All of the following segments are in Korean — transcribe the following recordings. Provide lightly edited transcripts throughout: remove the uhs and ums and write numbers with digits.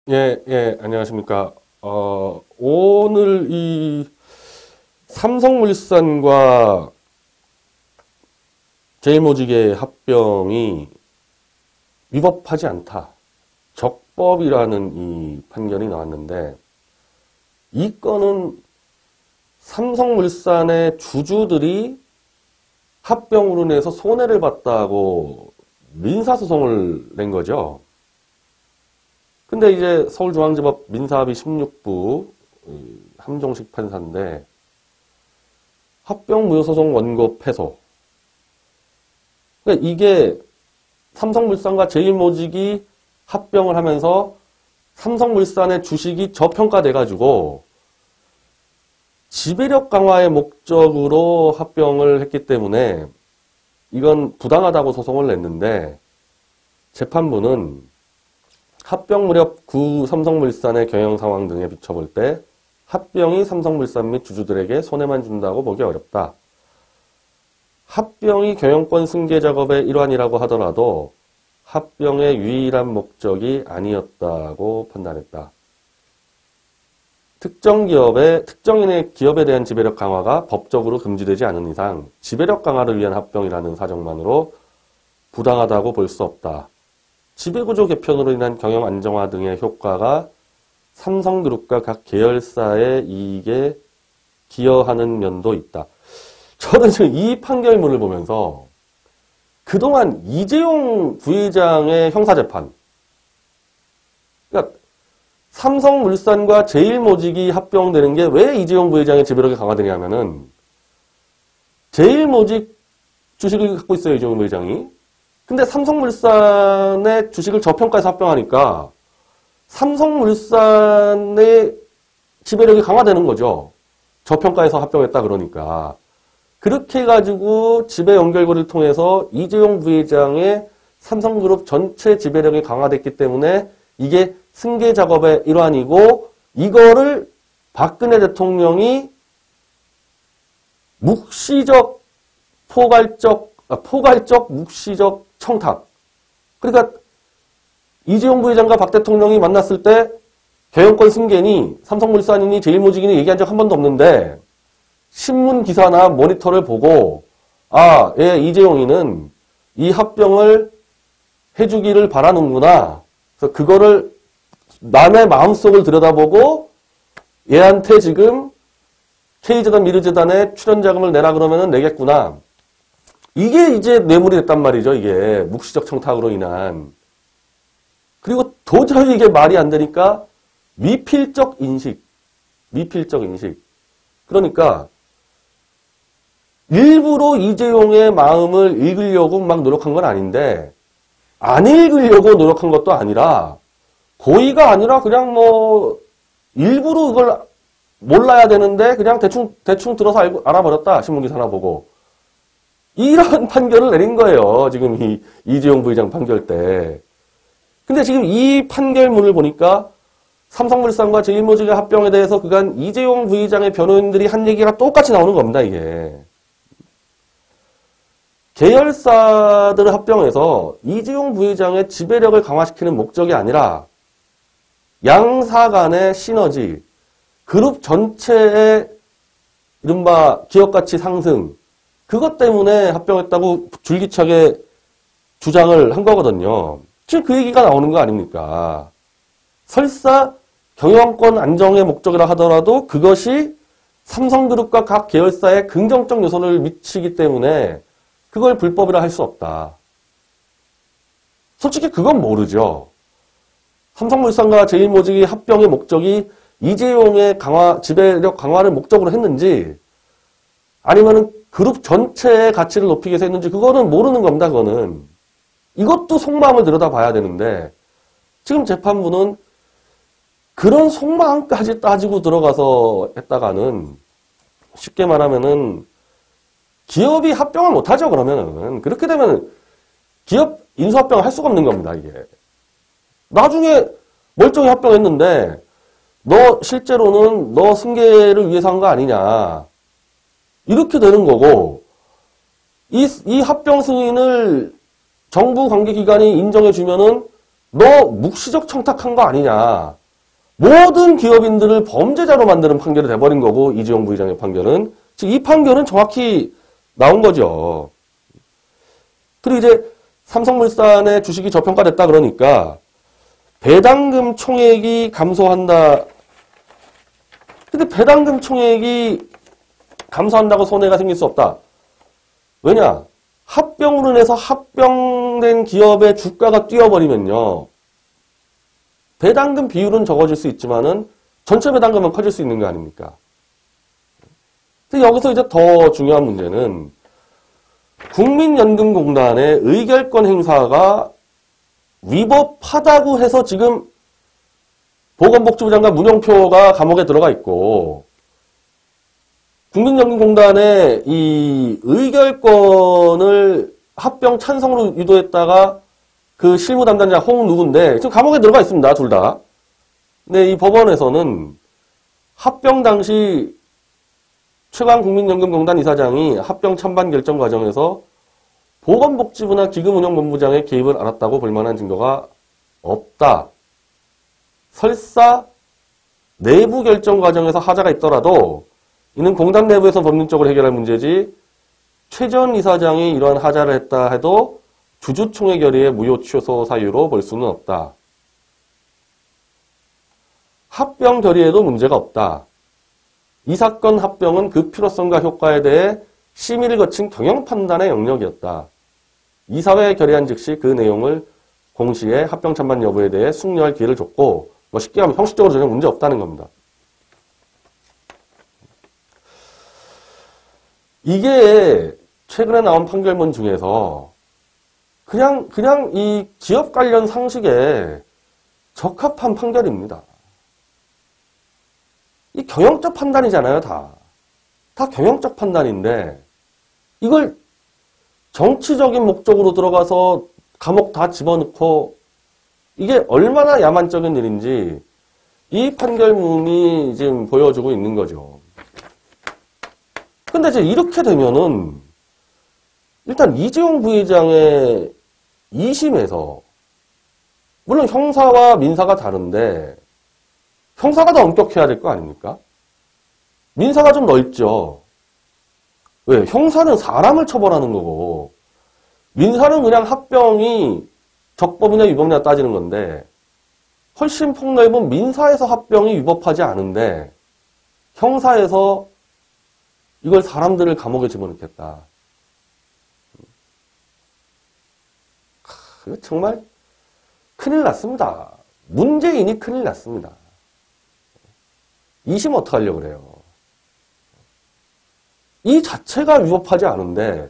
예, 예, 안녕하십니까. 오늘 이 삼성물산과 제일모직의 합병이 위법하지 않다. 적법이라는 이 판결이 나왔는데, 이 건은 삼성물산의 주주들이 합병으로 인해서 손해를 봤다고 민사소송을 낸 거죠. 근데 이제 서울중앙지법 민사합의 16부 함종식 판사인데 합병무효소송 원고 패소. 그러니까 이게 삼성물산과 제일모직이 합병을 하면서 삼성물산의 주식이 저평가돼가지고 지배력 강화의 목적으로 합병을 했기 때문에 이건 부당하다고 소송을 냈는데 재판부는 합병 무렵 구 삼성물산의 경영 상황 등에 비춰볼 때 합병이 삼성물산 및 주주들에게 손해만 준다고 보기 어렵다. 합병이 경영권 승계 작업의 일환이라고 하더라도 합병의 유일한 목적이 아니었다고 판단했다. 특정인의 기업에 대한 지배력 강화가 법적으로 금지되지 않은 이상 지배력 강화를 위한 합병이라는 사정만으로 부당하다고 볼 수 없다. 지배구조 개편으로 인한 경영 안정화 등의 효과가 삼성그룹과 각 계열사의 이익에 기여하는 면도 있다. 저는 지금 이 판결문을 보면서 그동안 이재용 부회장의 형사재판, 그러니까 삼성물산과 제일모직이 합병되는 게 왜 이재용 부회장의 지배력이 강화되냐면은 제일모직 주식을 갖고 있어요, 이재용 부회장이. 근데 삼성물산의 주식을 저평가해서 합병하니까 삼성물산의 지배력이 강화되는 거죠. 저평가해서 합병했다 그러니까. 그렇게 해가지고 지배 연결고리를 통해서 이재용 부회장의 삼성그룹 전체 지배력이 강화됐기 때문에 이게 승계 작업의 일환이고 이거를 박근혜 대통령이 묵시적 포괄적 묵시적 청탁. 그러니까 이재용 부회장과 박 대통령이 만났을 때 경영권 승계니 삼성물산이니 제일모직이니 얘기한 적 한 번도 없는데 신문 기사나 모니터를 보고 이재용이는 이 합병을 해주기를 바라는구나. 그래서 그거를 남의 마음속을 들여다보고 얘한테 지금 K재단 미르재단에 출연자금을 내라 그러면은 내겠구나. 이게 이제 뇌물이 됐단 말이죠. 이게 묵시적 청탁으로 인한. 그리고 도저히 이게 말이 안 되니까 미필적 인식. 그러니까 일부러 이재용의 마음을 읽으려고 막 노력한 건 아닌데 안 읽으려고 노력한 것도 아니라 고의가 아니라 그냥 뭐 일부러 그걸 몰라야 되는데 그냥 대충 들어서 알아버렸다. 신문기사 하나 보고. 이런 판결을 내린 거예요. 지금 이재용 부회장 판결 때. 근데 지금 이 판결문을 보니까 삼성물산과 제일모직의 합병에 대해서 그간 이재용 부회장의 변호인들이 한 얘기가 똑같이 나오는 겁니다, 이게. 계열사들을 합병해서 이재용 부회장의 지배력을 강화시키는 목적이 아니라 양사 간의 시너지, 그룹 전체의 이른바 기업가치 상승, 그것 때문에 합병했다고 줄기차게 주장을 한 거거든요. 지금 그 얘기가 나오는 거 아닙니까? 설사 경영권 안정의 목적이라 하더라도 그것이 삼성그룹과 각 계열사에 긍정적 요소를 미치기 때문에 그걸 불법이라 할 수 없다. 솔직히 그건 모르죠. 삼성물산과 제일모직이 합병의 목적이 이재용의 지배력 강화를 목적으로 했는지 아니면은 그룹 전체의 가치를 높이기 위해서 했는지 그거는 모르는 겁니다. 그거는. 이것도 속마음을 들여다봐야 되는데 지금 재판부는 그런 속마음까지 따지고 들어가서 했다가는 쉽게 말하면은 기업이 합병을 못하죠. 그러면은. 그렇게 되면 기업 인수합병을 할 수가 없는 겁니다. 이게. 나중에 멀쩡히 합병했는데 너 실제로는 너 승계를 위해서 한 거 아니냐. 이렇게 되는 거고 이 합병 승인을 정부 관계기관이 인정해 주면은 너 묵시적 청탁한 거 아니냐. 모든 기업인들을 범죄자로 만드는 판결이 돼버린 거고, 이재용 부회장의 판결은. 즉, 이 판결은 정확히 나온 거죠. 그리고 이제 삼성물산의 주식이 저평가됐다 그러니까 배당금 총액이 감소한다. 근데 배당금 총액이 감소한다고 손해가 생길 수 없다. 왜냐? 합병으로 인해서 합병된 기업의 주가가 뛰어버리면요. 배당금 비율은 적어질 수 있지만은 전체 배당금은 커질 수 있는 거 아닙니까? 근데 여기서 이제 더 중요한 문제는 국민연금공단의 의결권 행사가 위법하다고 해서 지금 보건복지부 장관 문영표가 감옥에 들어가 있고 국민연금공단의 이 의결권을 합병 찬성으로 유도했다가 그 실무 담당자 홍 누군데 지금 감옥에 들어가 있습니다. 둘 다. 근데 이 법원에서는 합병 당시 최강국민연금공단 이사장이 합병 찬반 결정 과정에서 보건복지부나 기금운용본부장의 개입을 알았다고 볼 만한 증거가 없다. 설사 내부 결정 과정에서 하자가 있더라도 이는 공단 내부에서 법률적으로 해결할 문제지 최 전 이사장이 이러한 하자를 했다 해도 주주총회 결의의 무효 취소 사유로 볼 수는 없다. 합병 결의에도 문제가 없다. 이 사건 합병은 그 필요성과 효과에 대해 심의를 거친 경영 판단의 영역이었다. 이사회에 결의한 즉시 그 내용을 공시에 합병 찬반 여부에 대해 숙려할 기회를 줬고 뭐 쉽게 하면 형식적으로 전혀 문제 없다는 겁니다. 이게 최근에 나온 판결문 중에서 그냥 이 기업 관련 상식에 적합한 판결입니다. 이 경영적 판단이잖아요, 다. 다 경영적 판단인데 이걸 정치적인 목적으로 들어가서 감옥 다 집어넣고 이게 얼마나 야만적인 일인지 이 판결문이 지금 보여주고 있는 거죠. 근데 이제 이렇게 되면은 일단 이재용 부회장의 2심에서 물론 형사와 민사가 다른데 형사가 더 엄격해야 될 거 아닙니까? 민사가 좀 넓죠. 왜? 형사는 사람을 처벌하는 거고 민사는 그냥 합병이 적법이냐 위법이냐 따지는 건데 훨씬 폭넓은 민사에서 합병이 위법하지 않은데 형사에서 이걸 사람들을 감옥에 집어넣겠다. 정말 큰일 났습니다. 문재인이 큰일 났습니다. 2심 어떡하려고 그래요. 이 자체가 위법하지 않은데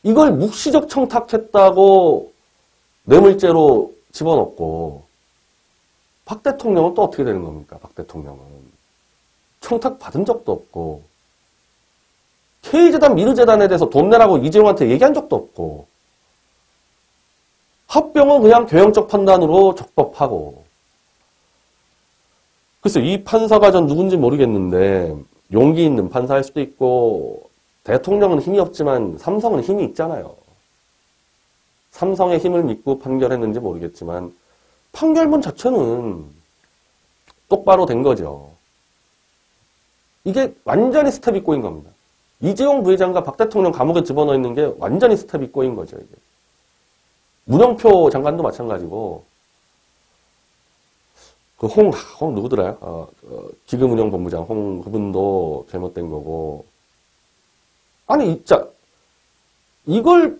이걸 묵시적 청탁했다고 뇌물죄로 집어넣고 박 대통령은 또 어떻게 되는 겁니까? 박 대통령은. 청탁 받은 적도 없고 K재단, 미르재단에 대해서 돈 내라고 이재용한테 얘기한 적도 없고 합병은 그냥 경영적 판단으로 적법하고 글쎄 이 판사가 전 누군지 모르겠는데 용기 있는 판사일 수도 있고 대통령은 힘이 없지만 삼성은 힘이 있잖아요. 삼성의 힘을 믿고 판결했는지 모르겠지만 판결문 자체는 똑바로 된 거죠. 이게 완전히 스텝이 꼬인 겁니다. 이재용 부회장과 박 대통령 감옥에 집어넣어 있는 게 완전히 스텝이 꼬인 거죠. 이게. 문영표 장관도 마찬가지고 그 홍 누구더라요? 기금운용본부장 홍 그분도 잘못된 거고 아니 진짜 이걸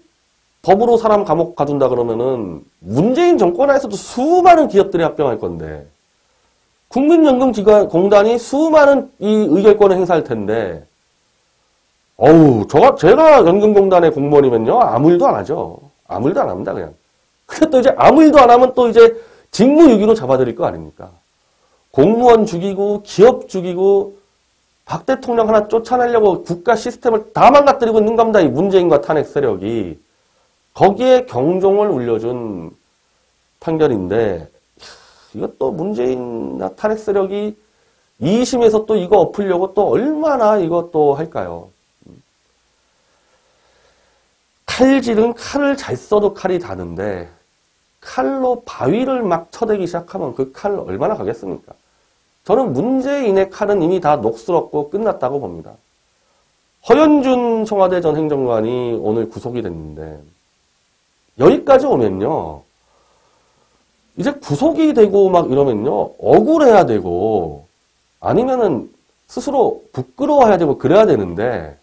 법으로 사람 감옥 가둔다 그러면은 문재인 정권 하에서도 수많은 기업들이 합병할 건데 국민연금공단이 수많은 이 의결권을 행사할 텐데 제가 연금공단의 공무원이면요 아무 일도 안 하죠. 아무 일도 안 합니다 그냥. 근데 또 이제 아무 일도 안 하면 또 이제 직무유기로 잡아들일 거 아닙니까? 공무원 죽이고 기업 죽이고 박 대통령 하나 쫓아내려고 국가 시스템을 다 망가뜨리고 있는 겁니다. 이 문재인과 탄핵 세력이. 거기에 경종을 울려준 판결인데 이것도 문재인과 탄핵 세력이 2심에서 또 이거 엎으려고 또 얼마나 이것도 할까요? 칼질은 칼을 잘 써도 칼이 다는데 칼로 바위를 막 쳐대기 시작하면 그 칼 얼마나 가겠습니까? 저는 문재인의 칼은 이미 다 녹슬었고 끝났다고 봅니다. 허연준 청와대 전 행정관이 오늘 구속이 됐는데 여기까지 오면요. 이제 구속이 되고 막 이러면요. 억울해야 되고 아니면은 스스로 부끄러워해야 되고 그래야 되는데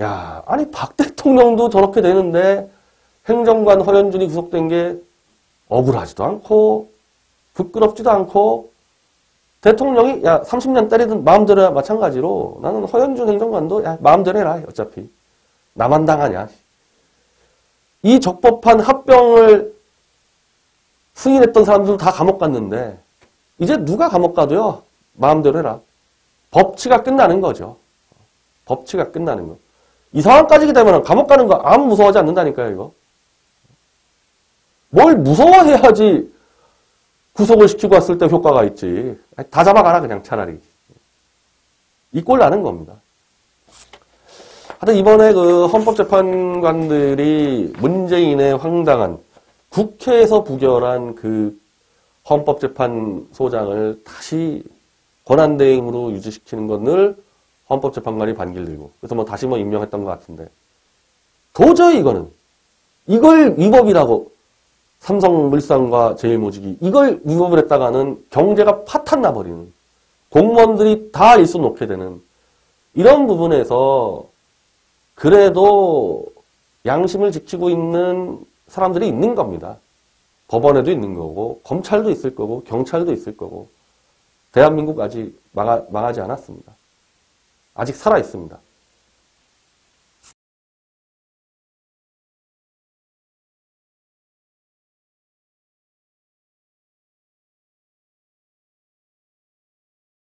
야, 아니 박 대통령도 저렇게 되는데 행정관 허연준이 구속된 게 억울하지도 않고 부끄럽지도 않고 대통령이 야 30년 때리든 마음대로 해야 마찬가지로 나는 허연준 행정관도 야 마음대로 해라 어차피 나만 당하냐. 이 적법한 합병을 승인했던 사람들 다 감옥 갔는데 이제 누가 감옥 가도요 마음대로 해라. 법치가 끝나는 거죠. 법치가 끝나는 거. 이 상황까지 되면 감옥 가는 거 아무 무서워하지 않는다니까요 이거. 뭘 무서워해야지 구속을 시키고 왔을 때 효과가 있지. 다 잡아가라 그냥 차라리. 이 꼴 나는 겁니다. 하여튼 이번에 그 헌법재판관들이 문재인의 황당한 국회에서 부결한 그 헌법재판소장을 다시 권한대행으로 유지시키는 건 늘 헌법재판관이 반기를 들고 그래서 뭐 다시 뭐 임명했던 것 같은데 도저히 이걸 위법이라고 삼성물산과 제일모직이 이걸 위법을 했다가는 경제가 파탄 나버리는 공무원들이 다 일손 놓게 되는 이런 부분에서 그래도 양심을 지키고 있는 사람들이 있는 겁니다. 법원에도 있는 거고 검찰도 있을 거고 경찰도 있을 거고 대한민국 아직 망하지 않았습니다. 아직 살아 있습니다.